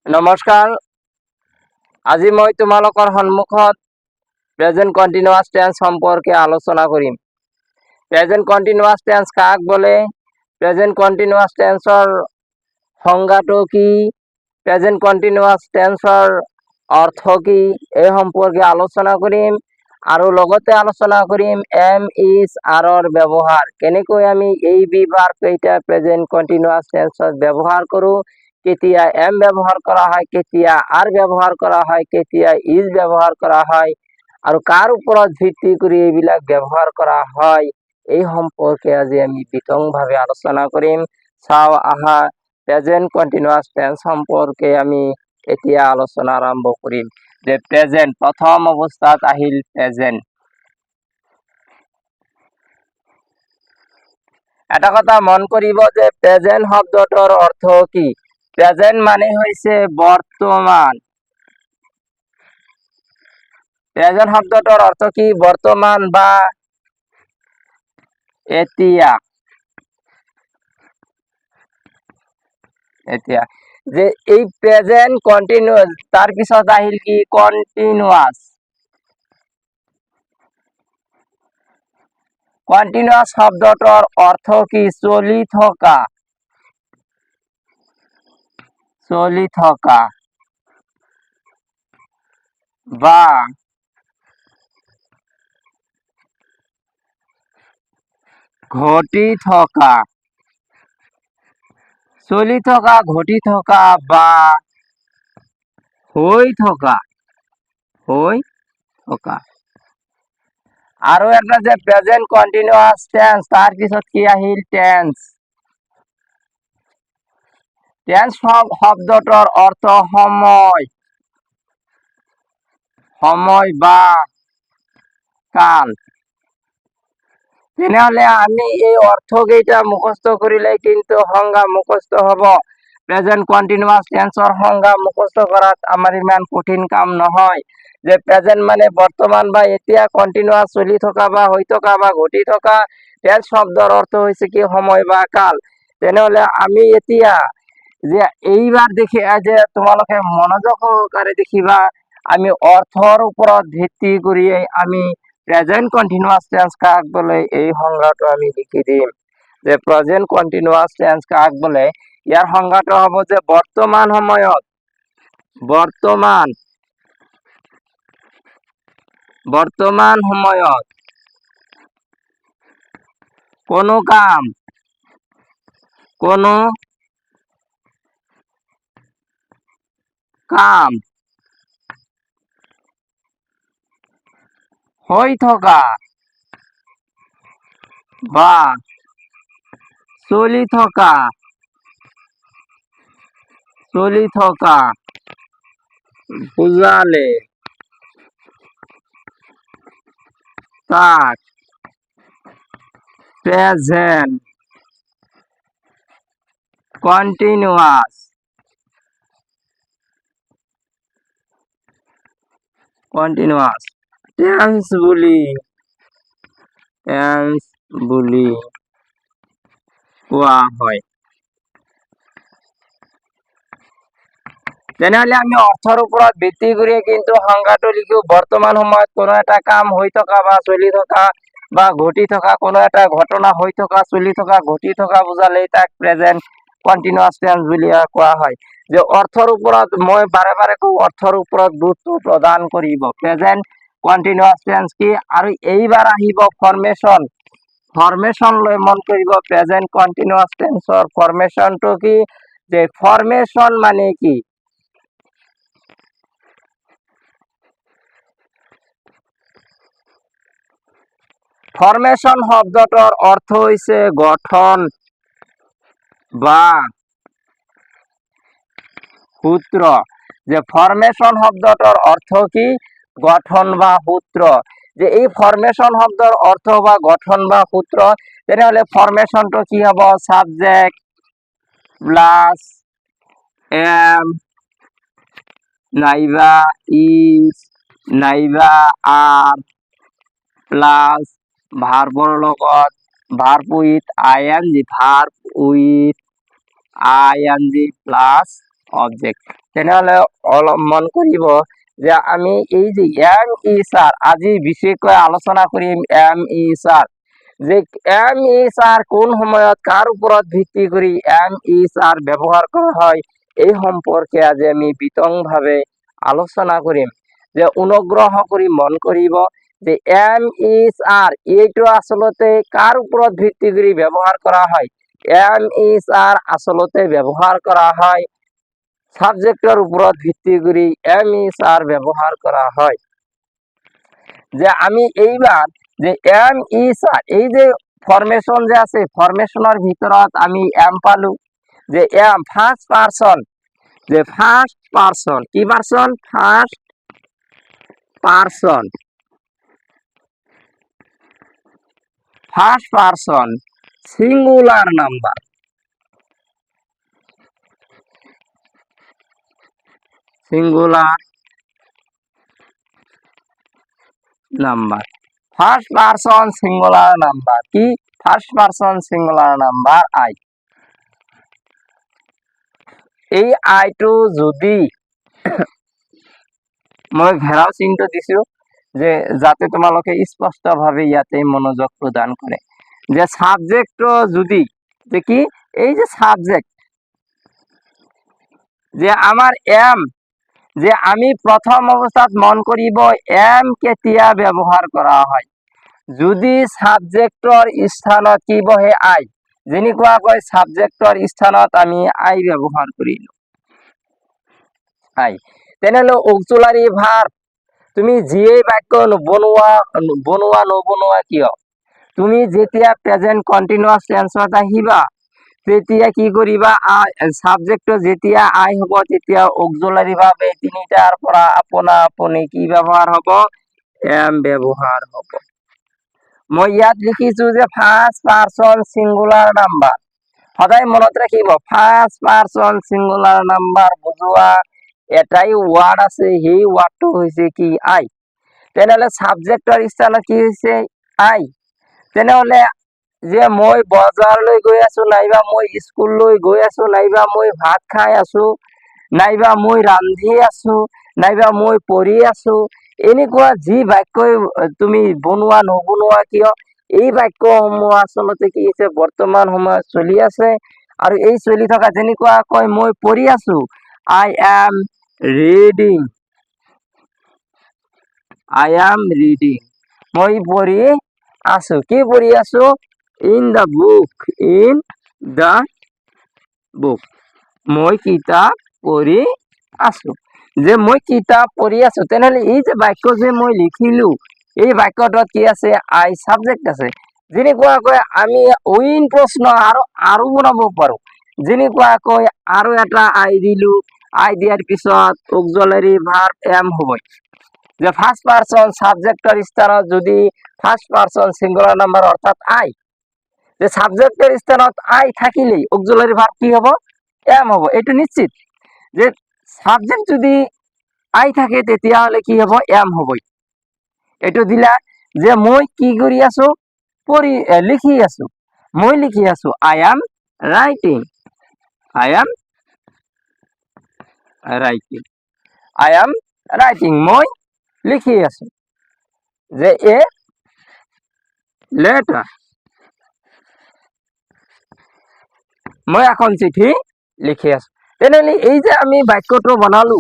নমস্কাৰ। আজি মই তোমালোকৰ সন্মুখত প্ৰেজেন্ট কন্টিনিউয়াস টেন্স সম্পৰ্কে আলোচনা কৰিম। প্ৰেজেন্ট কন্টিনিউয়াস টেন্স কাক বোলে, প্ৰেজেন্ট কন্টিনিউয়াস টেন্সৰ সংজ্ঞাটো কি, প্ৰেজেন্ট কন্টিনিউয়াস টেন্সৰ অৰ্থ কি, এই সম্পৰ্কে আলোচনা কৰিম। আৰু লগতে আলোচনা কৰিম এম ইজ আৰৰ ব্যৱহাৰ, কেনেকৈ আমি এই ভাৰ্ব কেইটা প্ৰেজেন্ট কন্টিনিউয়াস টেন্সত ব্যৱহাৰ কৰোঁ, কেতিয়া এম ব্যৱহাৰ কৰা হয়, কেতিয়া আৰ ব্যৱহাৰ কৰা হয়, কেতিয়া ইজ ব্যৱহাৰ কৰা হয়, আৰু কাৰ ওপৰত ভিত্তি কৰি এইবিলাক ব্যৱহাৰ কৰা হয়, এই সম্পৰ্কে আজি আমি বিতংভাৱে আলোচনা কৰিম। চাও আহা, প্ৰেজেন্ট কন্টিনিউয়াস টেন্স সম্পৰ্কে আমি এতিয়া আলোচনা আৰম্ভ কৰিম। যে প্ৰেজেন্ট, প্ৰথম অৱস্থাত আহিল প্ৰেজেন্ট। এটা কথা মন কৰিব যে প্ৰেজেন্ট শব্দটোৰ অৰ্থ কি। প্ৰেজেন্ট মানে হৈছে বৰ্তমান। প্ৰেজেন্ট শব্দটোৰ অৰ্থ কি, বৰ্তমান বা এতিয়া। এতিয়া যে এই প্ৰেজেন্ট কন্টিনিউয়াস, তাৰ পিছত আহিল কি কন্টিনিউয়াস। কন্টিনিউয়াস শব্দটোৰ অৰ্থ কি, চলি থকা। চলি থকা বা ঘটি থকা। চলি থকা, ঘটি থকা বা হৈ থকা। হৈ থকা। আৰু এটা যে প্ৰেজেন্ট কন্টিনিউয়াস টেন্স, তাৰ পিছত কি আহিল টেন্স। টেন্স শব্দটোৰ অৰ্থ সময়। সময় বা কাল। তেনেহলে আমি এই অৰ্থকেইটা মুখস্থ কৰিলে কিন্তু সংজ্ঞা মুখস্থ হব। প্ৰেজেন্ট কন্টিনিউয়াস টেন্সৰ সংজ্ঞা মুখস্থ কৰাত আমাৰ ইমান কঠিন কাম নহয়। যে প্ৰেজেন্ট মানে বৰ্তমান বা এতিয়া, কন্টিনিউয়াস চলি থকা বা হৈ থকা বা ঘটি থকা, টেন্স শব্দৰ অৰ্থ হৈছে কি সময় বা কাল। তেনেহলে আমি এতিয়া যে এইবাৰ দেখি যে তোমালোকে মনোযোগ সহকাৰে দেখিবা, আমি অৰ্থৰ ওপৰত ভিত্তি কৰি আমি প্ৰেজেন্ট কন্টিনিউয়াস টেন্স কাক বলে এই সংজ্ঞাটো আমি লিখি দিম। যে প্ৰেজেন্ট কন্টিনিউয়াস টেন্স কাক বলে, ইয়াৰ সংজ্ঞাটো হ'ব যে বৰ্তমান সময়ত, বৰ্তমান সময়ত কোনো কাম হৈ থকা বা চলি থকা বুঝালে তাক প্রেজেন্ট কন্টিনিউয়াস টেন্স বুলি কোৱা হয়। তেনেহলে আমি অৰ্থৰ ওপৰত ভিত্তি কৰি কিন্তু সংজ্ঞাটো লিখো, বৰ্তমান সময়ত কোনো এটা কাম হৈ থকা বা চলি থকা বা ঘটি থকা, কোনো এটা ঘটনা হৈ থকা, চলি থকা, ঘটি থকা বুজালেই তাক প্ৰেজেন্ট কন্টিনিউয়াস টেন্স বুলি কোৱা হয়। যে অৰ্থৰ ওপৰত মই বাৰে বাৰে কওঁ, অৰ্থৰ ওপৰত গুৰুত্ব প্ৰদান কৰিব। প্ৰেজেন্ট কন্টিনিউয়াস টেন্স কি, আৰু এইবাৰ আহিব ফৰ্মেশন। ফৰ্মেশন লৈ মন কৰিব, প্ৰেজেন্ট কন্টিনিউয়াস টেন্সৰ ফৰ্মেশনটো কি, যে ফৰ্মেশন মানে কি, ফৰ্মেশন শব্দটোৰ অৰ্থ হৈছে গঠন বা সূত্ৰ। যে ফৰ্মেশন শব্দটোৰ অৰ্থ কি, গঠন বা সূত্ৰ। যে এই ফৰ্মেশন শব্দৰ অৰ্থ বা গঠন বা সূত্র, তেনেহলে ফর্মেশনটো কি হব, সাবজেক্ট প্লাস এম নাইবা ইজ নাইবা আর প্লাস ভার্বর লগত verb with ING, verb with ING plus object. তেনেহলে মন কৰিব যে আমি এই যে এম ইজ আৰ, আজি বিশেষকৈ আলোচনা কৰিম এম ইজ আৰ, যে এম ইজ আৰ কোন সময়ত কাৰ উপৰত ভিত্তি কৰি এম ইজ আৰ ব্যৱহাৰ কৰা হয়, এই সম্পৰ্কে আজি আমি বিতংভাৱে আলোচনা কৰিম। যে অনুগ্ৰহ কৰি মন কৰিব যে এম ইজ আৰ এইটো আচলতে কাৰ ওপৰত ভিত্তি কৰি ব্যৱহাৰ কৰা হয়। এম ইজ আৰ আচলতে ব্যৱহাৰ কৰা হয় সাবজেক্টৰ ওপৰত ভিত্তি কৰি এম ইজ আৰ ব্যৱহাৰ কৰা হয়। যে আমি এইবাৰ যে এম ইজ আৰ এই যে ফৰমেশন যে আছে, ফৰমেশনেৰ ভিতৰত আমি এম পালো, যে এম ফার্স্ট পারসন, যে ফার্স্ট পারসন কি person, first person, first person singular number, singular number, first person singular number কি, ফার্স্ট পারসন সিঙ্গুলার নাম্বার আই। এই আইটো যদি মই ঘেরাও চিহ্নটো দিছো যে যাতে তোমালোকে স্পষ্টভাৱে ইয়াতে মনোযোগ প্ৰদান কৰে। যে সাবজেক্ট যদি যে কি, এই যে সাবজেক্ট যে আমাৰ এম, যে আমি প্ৰথম অবস্থাত মন কৰিব এম কেতিয়া ব্যৱহাৰ কৰা হয়, যদি সাবজেক্টৰ স্থানত কি বহে আই, যেনেকুৱাকৈ সাবজেক্টৰ স্থানত আমি আই ব্যৱহাৰ কৰিলো আই, তেনেহলে অক্সিলাৰি ভাৰ্ব তুমি যিয়ে বাক্য নবনোৱা কিয়, তুমি যেতিয়া প্ৰেজেন্ট কন্টিনিউয়াস টেন্সত আহিবা তেতিয়া কি কৰিবা, সাবজেক্ট যেতিয়া আই হ'ব তেতিয়া অক্সিলাৰি ভাৰ্ব এই তিনিটাৰ পৰা আপনা আপুনি কি ব্যৱহাৰ হ'ব, এম ব্যৱহাৰ হ'ব। মই ইয়াত লিখিছো যে ফাৰ্স্ট পাৰসন সিঙ্গুলাৰ নাম্বাৰ, সদায় মনত ৰাখিব ফাৰ্স্ট পাৰসন সিঙ্গুলাৰ নাম্বাৰ বুজোৱা এটাই ওয়াৰ্ড আছে, সেই ওয়াৰ্ডটো হৈছে কি আই। তেনেহলে সাবজেক্টৰ স্থানত কি হৈছে আই। তেনেহলে যে মই বজাৰলৈ গৈ আছো, নাইবা মই স্কুললৈ গৈ আছো, নাইবা মই ভাত খাই আছো, নাইবা মই ৰান্ধি আছো, নাইবা মই পঢ়ি আছো, এনেকুৱা যি বাক্যই তুমি বনোৱা নবনোৱা কিয়, এই বাক্যসমূহ আচলতে কি হৈছে বৰ্তমান সময়ত চলি আছে। আৰু এই চলি থকা যেনেকুৱাকৈ মই পঢ়ি আছো, I am reading, I am reading, মই পড়ি আছো, কি পড়ি আছো, in the book, in the book, মই কিতাপ পড়ি আছো, যে মই কিতাপ পড়ি আছো। তেনেহলে এই যে বাক্য যে মই লিখিলো, এই বাক্যটোত কি আছে, আই সাবজেক্ট আছে। যেনেকুৱাকৈ আমি উইন প্ৰশ্ন আৰু বনাব পাৰো, যেনেকুৱাকৈ আৰু এটা আই দিলো, আই দিয়াৰ পিছত অক্সিলারি ভার্ব এম হ'ব। যে ফার্স্ট পারসন সাবজেক্টর স্থানত যদি ফার্স্ট পারসন সিঙ্গুলার নাম্বার অর্থাৎ আই, যে সাবজেক্টের স্থানত আই থাকিলেই অক্সিলারি ভার্ব কি হ'ব, এম হ'ব, এইটো নিশ্চিত। যে সাবজেক্ট যদি আই থাকে তেতিয়াহ'লে কি হ'ব, এম হ'বই। এইটো দিলা যে মই কি কৰি আছো, লিখি আছো, মই লিখি আছো, I am writing, I am writing, I am writing, মই লিখি আছো। যে এ লেটার, মই এখন চিঠি লিখি আছো। তেনেহলে এই যে আমি বাক্যটো বনালো,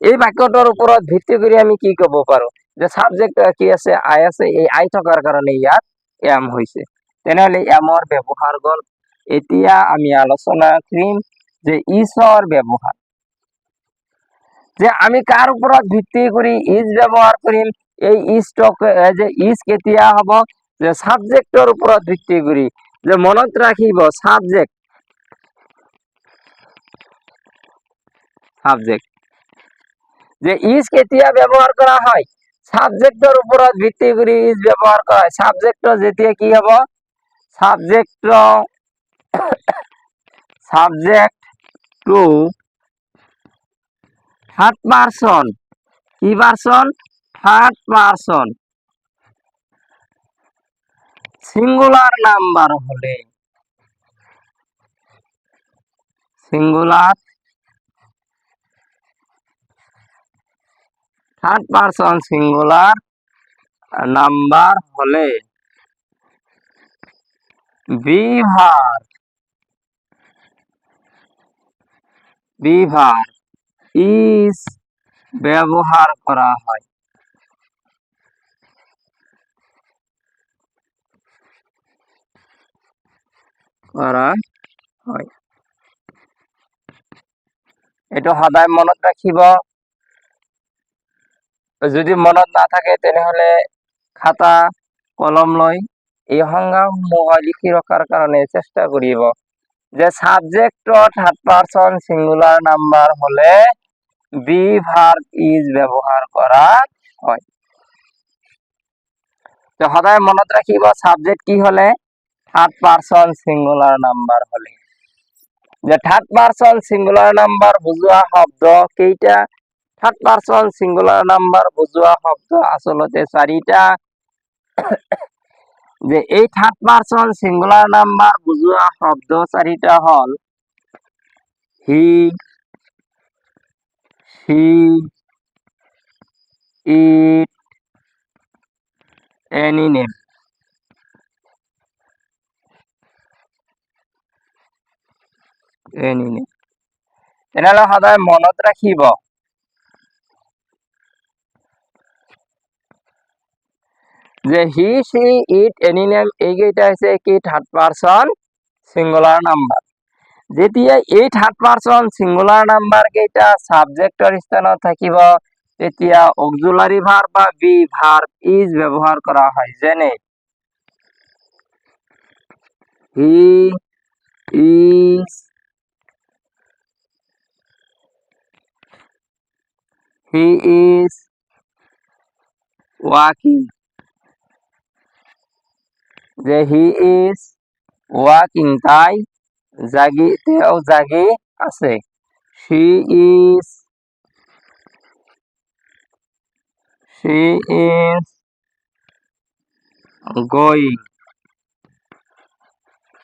এই বাক্যটোৰ ওপৰত ভিত্তি কৰি আমি কি ক'ব পাৰো, যে সাবজেক্ট কি আছে, আই আছে, এই আই থকাৰ কাৰণে ইয়াত এম হৈছে। তেনেহলে এমৰ ব্যৱহাৰ গল। এতিয়া আমি আলোচনা কৰিম যে ইজৰ ব্যৱহাৰ, যে আমি কাৰ ওপৰত ভিত্তি কৰি ইজ ব্যৱহাৰ কৰিম। এই ইজটোক যে ইজ কেতিয়া হ'ব, যে সাবজেক্টৰ ওপৰত ভিত্তি কৰি। যে মনত ৰাখিব সাবজেক্ট, সাবজেক্ট, যে ইজ কেতিয়া ব্যৱহাৰ কৰা হয়, সাবজেক্টৰ ওপৰত ভিত্তি কৰি ইজ ব্যৱহাৰ কৰা হয়। সাবজেক্ট যেতিয়া কি হ'ব, subject, subject to third person, কি person, third person singular number হলে, singular third person singular number হলে বিভার ইজ ব্যবহার করা হয়। এটা সদায় মনত রাখিব। যদি মনত নাথাকে তেনেহলে খাতা কলম লৈ এই সংজ্ঞাসমূহ লিখি ৰখাৰ কাৰণে চেষ্টা কৰিব যে সাবজেক্টৰ থার্ড পারসন সিঙ্গুলার নাম্বার হলে বি ভার্ব ইজ ব্যবহার করা হয়। তো সদায় মনত রাখিব সাবজেক্ট কি হলে থার্ড পারসন সিঙ্গুলার নাম্বার হলে। যে থার্ড পারসন সিঙ্গুলার নাম্বার বুঝোৱা শব্দ কেইটা? থাৰ্ড পাৰসন সিঙ্গুলাৰ নাম্বাৰ বুঝোৱা শব্দ আসলতে চাৰিটা। যে এই থাৰ্ড পাৰসন সিঙ্গুলাৰ নাম্বাৰ বুঝোৱা শব্দ চাৰিটা হল হি, শি, ইট, এনি নেম। তেনেহলে সদায় মনত ৰাখিব যে হি, শি, ইট, এনি নেম এইকেইটা হৈছে কি থার্ড পারসন সিঙ্গুলার নাম্বার। যেতিয়া এই থার্ড পারসন সিঙ্গুলার নাম্বার কেইটা সাবজেক্টৰ স্থানত থাকিব তেতিয়া অক্সিলারি ভার্ব বা বি ভার্ব ইজ ব্যবহার করা হয়। যেনে he is, he is walking. যে হি ইজ ওয়াকিং তাই জাগি আছে। শি ইজ গোয়িং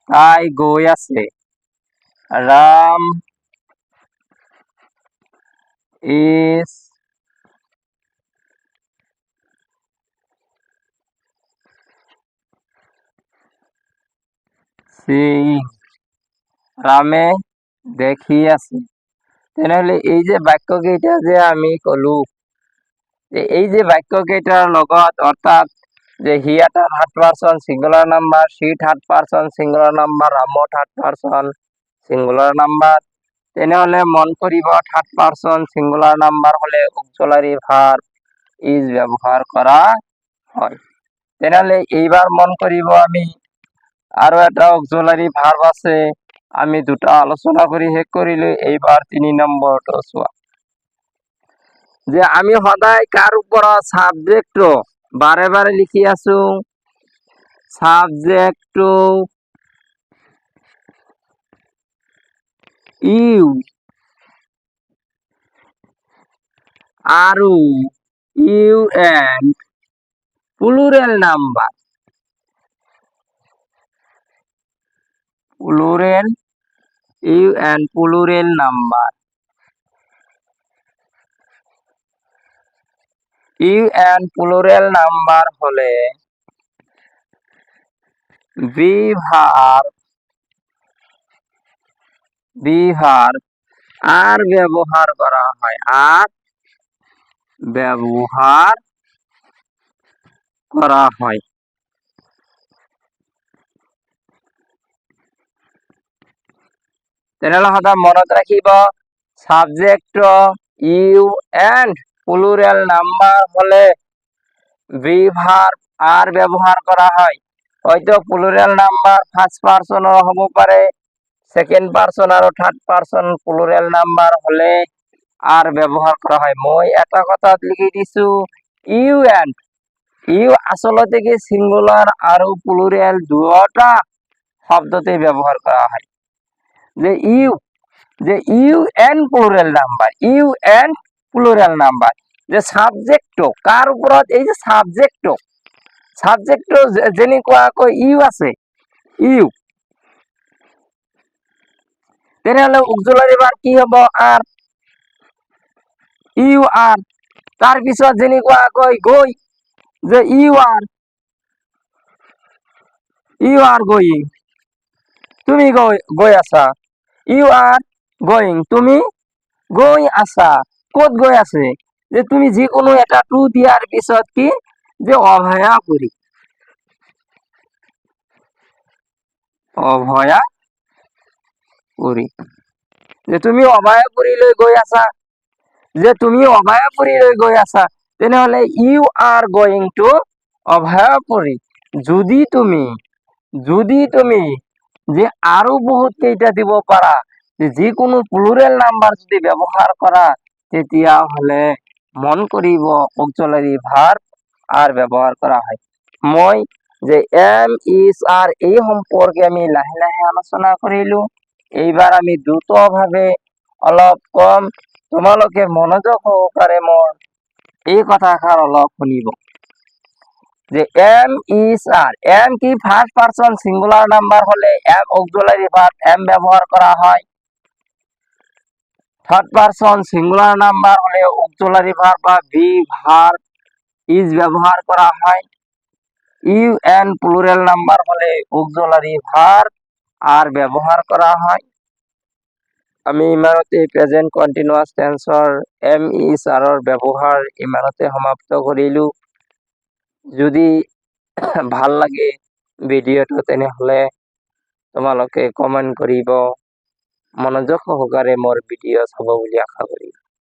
তাই গৈ আছে। রাম ইজ সিইং রামে দেখি আছে। তেনেহলে এই যে বাক্যকেইটা যে আমি কলো এই যে বাক্যকেইটাৰ লগত অর্থাৎ যে হি এটা third person singular number, she third person singular number, রামো থার্ড পারসন সিঙ্গুলার নাম্বার। তেনেহলে মন কৰিব থাৰ্ড পাৰসন সিঙ্গুলাৰ নাম্বাৰ হলে অক্সিলাৰি ভাৰ্ব ইজ ব্যবহাৰ কৰা হয়। তেনেহলে এইবাৰ মন কৰিব আমি আৰু এটা অক্সিলাৰি ভাৰ্ব আছে, আমি দুটা আলোচনা কৰি শেষ কৰিলো। এইবাৰ ৩ নম্বৰটো চোৱা যে আমি সদায় কাৰ ওপৰত সাবজেক্ট বাৰে বাৰে লিখি আছো। সাবজেক্ট ইউ আৰু you and plural number. Plural you and plural number. You and plural number হলে বি ভার্ব আর ব্যবহার করা হয়। আর ব্যবহার করা হয়। তেনেহলে সদায় মনত রাখিব subject you and plural number হলে বি ভার্ব আর ব্যবহার করা হয়। হয়তো প্লুরাল নাম্বার ফার্স্ট পারসনও হব পারে, সেকেন্ড পারসন আর থার্ড পারসন প্লুরাল নাম্বার হলে আর ব্যবহার করা হয়। মই এটা কথা লিখি দিছো ইউ এন্ড। ইউ আসলতে কি সিঙ্গুলার আর প্লুরাল দুটা শব্দতে ব্যবহার করা হয়। যে you and plural number, you and plural number. যে সাবজেক্ট কার উপৰত এই যে সাবজেক্ট যেনেকুৱাকৈ ইউ আছে ইউ, তেনেহলে অক্সিলাৰি ভাৰ্ব কি হব আৰ ইউ আৰ। তাৰ পিছত যেনেকুৱাকৈ গৈ যে ইউ আৰ গোয়িং, তুমি গৈ আছা, ইউ আৰ গোয়িং, তুমি গৈ আছা, ক'ত গৈ আছে, যে তুমি যিকোনো এটা টু দিয়াৰ পিছত কি যে অভয়াপুৰী, অভয়াপুৰী, যে তুমি অভয়াপুৰীলৈ গৈ আছা, যে তুমি অভয়াপুৰীলৈ গৈ আছা, তেনেহলে you are going to Abhayapuri. যদি তুমি যে আৰু বহুত কেইটা দিব পাৰা, যে যিকোনো প্লুৰেল নাম্বাৰ যদি ব্যৱহাৰ কৰা, তেতিয়াহলে মন কৰিব অক্সিলাৰি ভাৰ্ব আৰ ব্যবহাৰ কৰা হয়। মই যে এম ইজ আৰ এই সম্পৰ্কে আমি লাহে লাহে আলোচনা কৰিলো। এইবাৰ আমি দ্ৰুতভাৱে অলপ কম, তোমালোকে মনোযোগ সহকাৰে মোৰ এই কথাষাৰ অলপ শুনিব। যে এম ইজ আর, এম কি ফার্স্ট পারসন সিঙ্গুলার নাম্বার হলে এম অক্সিলারি ভার্ব এম ব্যবহার করা হয়। থার্ড পারসন সিঙ্গুলার নাম্বার হলে অক্সিলারি ভার্ব বা বি ভার্ব ইজ ব্যবহার করা হয়। ইউ এন প্লুরাল নাম্বার হলে অক্সিলারি ভার্ব আর ব্যবহার করা হয়। আমি ইমানতে প্রেজেন্ট কন্টিনিউয়াস টেন্সৰ এম ইজ আৰৰ ব্যৱহাৰ ইমানতে সমাপ্ত কৰিলো। যদি ভাল লাগে ভিডিঅ'টো তেনেহলে তোমালোকে কমেন্ট কৰিব, মনোযোগ সহকাৰে মোৰ ভিডিঅ' চাব বুলি আশা কৰিলো।